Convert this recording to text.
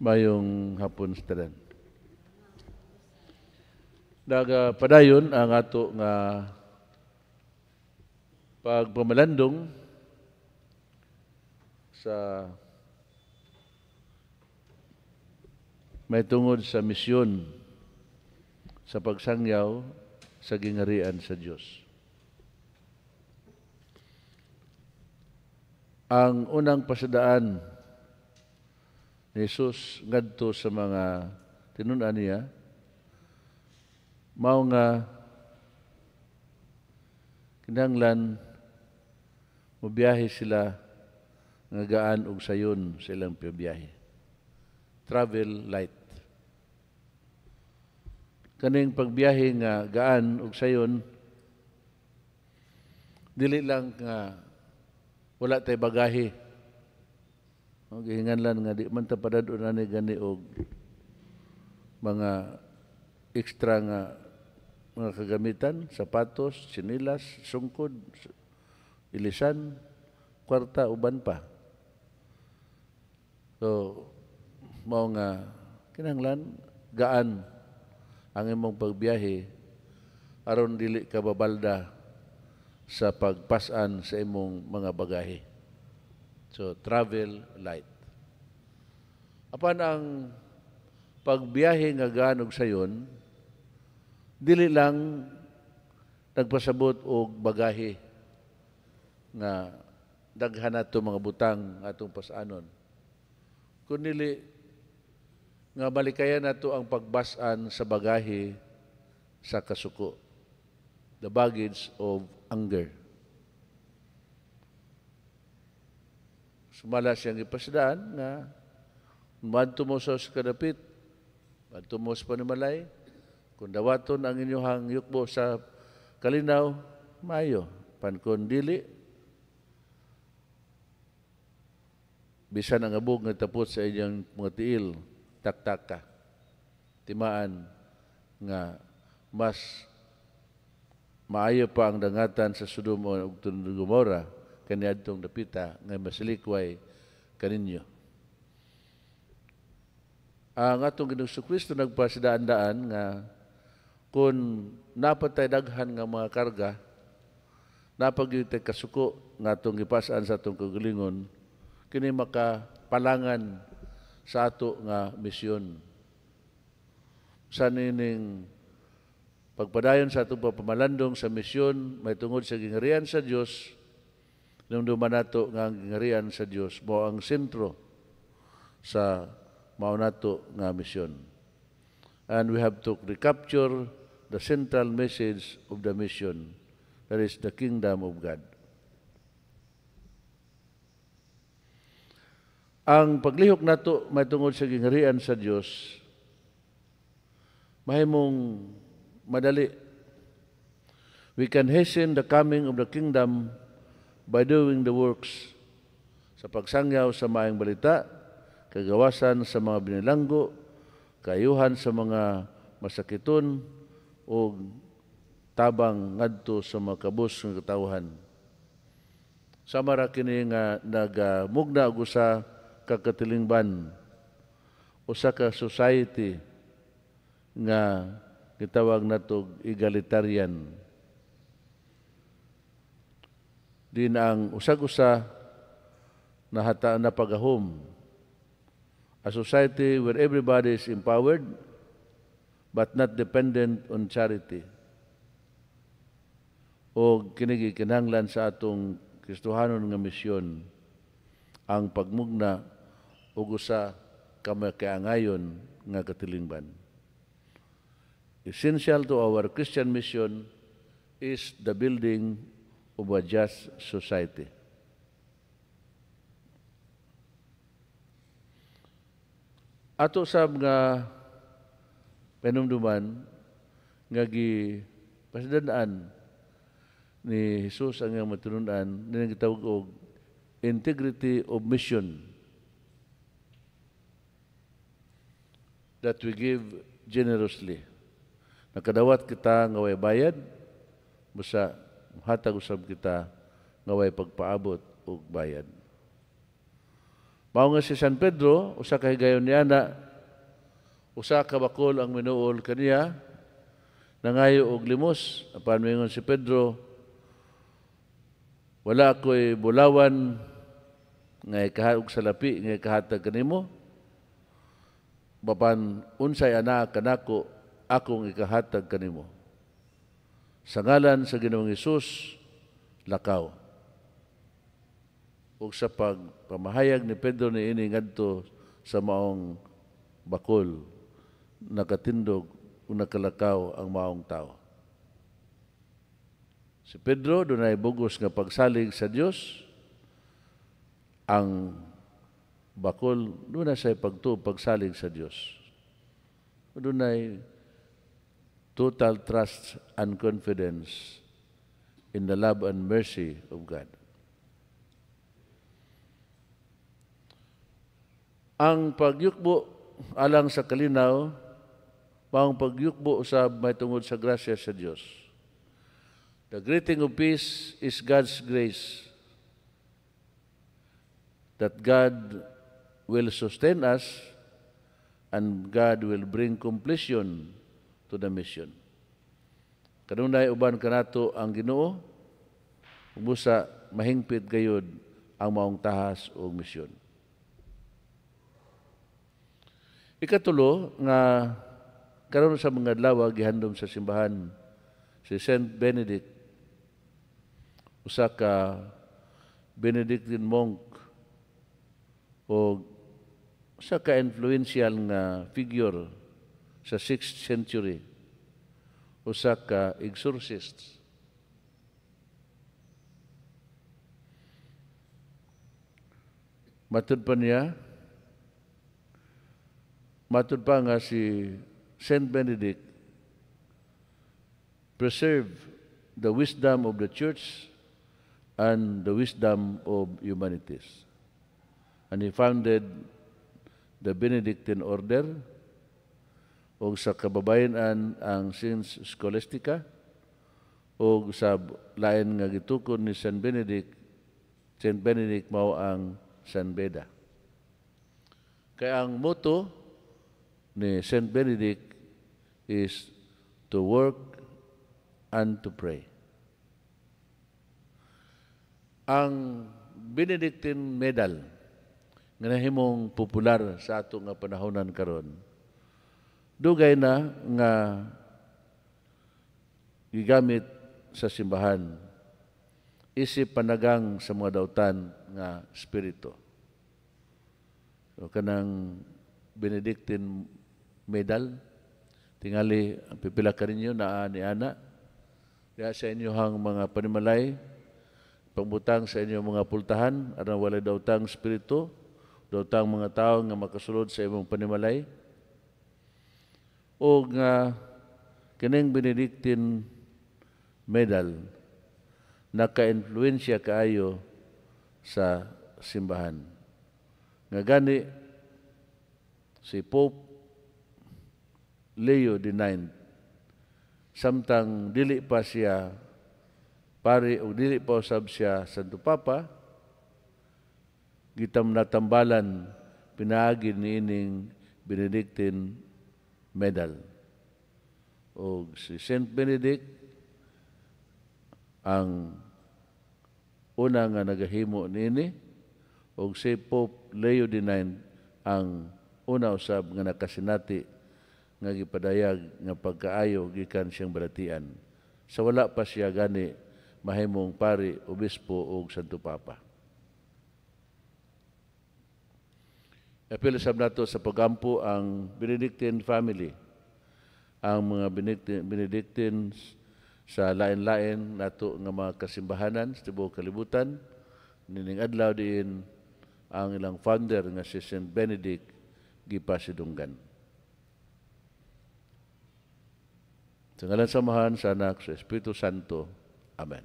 Mayong hapon sa tanan. Padayon ang ato nga pagpamalandong sa may tungod sa misyon sa pagsangyaw sa gingharian sa Dios. Ang unang pasadaan ni Jesus ngadto sa mga tinun-an niya mao nga kinahanglan mobiyahe sila nga gaan og sayon sa ilang pibiyahe. Travel light. Kaning pagbiyahe nga gaan og sayon dili lang nga wala tay bagahe. Gihinganlan nga di man ta padadon ani gani og mga extra nga mga kagamitan, sapatos, sinilas, sungkod, ilisan, kwarta, uban pa. So, mao nga kinahanglan gaan ang imong pagbiyahe aron dili ka babalda sa pagpasan sa imong mga bagahe. So, travel light. Apan ang pagbiyahe nga gaan og sayon, dili lang nagpasabot og bagahe nga daghan nato mga butang atong pasanon. Kundi nga malikayan nato ang pagbasan sa bagahe sa kasuko. The baggage of anger. Sumala siyang ipasadaan nga madto mo sa kadapit, madto mo sa panimalay, kung dawaton ang inyong yukbo sa kalinaw, mayo. Pankon dili, bisan ang abog nga tapos sa inyong mga tiil, taktaka, timaan nga mas maayo pa ang dangatan sa Sodom ug Gomora kaniadtong dapita nga masilikway kaninyo. Ang atong Ginoong Kristo nagpasidaan-daan nga kung napatay daghan nga mga karga, napagyutay kasuko nga atong gipasaan sa atong kagalingon, kini makapalangan sa ato nga misyon. Sa nining pagpadayon sa atong pagpamalandong sa misyon, may tungod sa gingharian sa Dios, nung duman nato nga ang gingharian sa Dios, mao ang sentro sa mao nato nga misyon. And we have to recapture the central message of the mission, that is the kingdom of God. Ang paglihok nato may tungod sa gingharian sa Dios, mahimong madali. We can hasten the coming of the kingdom by doing the works sa pagsangyaw sa maayong balita, kagawasan sa mga binilanggo, kayuhan sa mga masakiton, o tabang ngadto sa mga kabus ng katawhan. Samara kini nga nagamugna og usa ka katilingban, usa ka society nga gitawag natog egalitarian. Din ang usag-usa nahataan na pagahom. A society where everybody is empowered but not dependent on charity. O kinigikinahanglan sa atong Kristohanon nga misyon ang pagmugna og usa ka makaangayon nga katilingban. Essential to our Christian mission is the building of a just society. Ato sab nga panumduman nga pasidaan ni Jesus ang iyang matununan na gitawag og integrity of mission, that we give generously. Nakadawat kita nga way bayad, basta hatag usab kita nga way pagpaabot og bayad. Mao nga si San Pedro, usa ka higayon niya na, usa ka bakol ang minuol kaniya, nangayo og limos. Apan mingon si Pedro, wala ako'y bulawan nga ikahatag sa lapi nga ikahatag kanimo. Bapan unsay ana kanako akong ikahatag kanimo. Sa ngalan sa Ginoong Hesus, lakaw. Ug sa pagpamahayag ni Pedro niini ngadto sa maong bakol, nakatindog o nakalakaw ang maong tao. Si Pedro dunay bugos nga pagsalig sa Dios, ang bakol dunay say pagsalig sa Dios. Dunay total trust and confidence in the love and mercy of God. Ang pagyukbo alang sa kalinaw, ang pagyukbo usab may tungod sa grasya sa Dios. The greeting of peace is God's grace, that God will sustain us and God will bring completion to the mission. Kanunay uban kanato ang Ginoo, busa mahingpit gayud ang maong tahas o misyon. Ikatulo nga karon sa mga adlaw gihandom sa simbahan si Saint Benedict, usa ka Benedictine monk o usa ka influential nga figure sa 6th century, usa ka exorcist. Matud pa nga si Saint Benedict preserve the wisdom of the church and the wisdom of humanities. And he founded the Benedictine order, o sa kababayan ang Sins Scholastica, o sa lain nga gitukod ni Saint Benedict mao ang San Beda. Kaya ang motto ni Saint Benedict is to work and to pray. Ang Benedictine Medal nga nahimong popular sa ato nga panahonan karon, dugay na nga gigamit sa simbahan isip panagang sa mga dautan nga spirito. So, kanang Benedictine Medal, tingali ang pipila ka ninyo na ni ana, kaya sa inyohang mga panimalay, pangbutang sa inyong mga pultahan, aron walay dautang spirito, dautang mga tao nga makasulod sa imong panimalay, o nga kining Benedictine Medal naka-influensya kaayo sa simbahan. Nga gani si Pope Leo IX, samtang dili pa siya pari o dili pa usab siya Santo Papa, natambalan pinaagi niining Benedictine Medal. O si Saint Benedict ang una nga nagahimo niini, o si Pope Leo IX ang una usab nga nakasinati nga gipadayag nga pagkaayo gikan siyang balatian. Sa wala pa siya gani mahimong pari, obispo o Santo Papa. Apil sab nato sa pagampo ang Benedictine family, ang mga Benedictines sa lain-lain nato nga mga kasimbahanan sa tibuok kalibutan. Nining adlaw diin ang ilang founder nga si Saint Benedict gipasidunggan. Sa ngalan samahan sa Anak sa Espiritu Santo. Amen.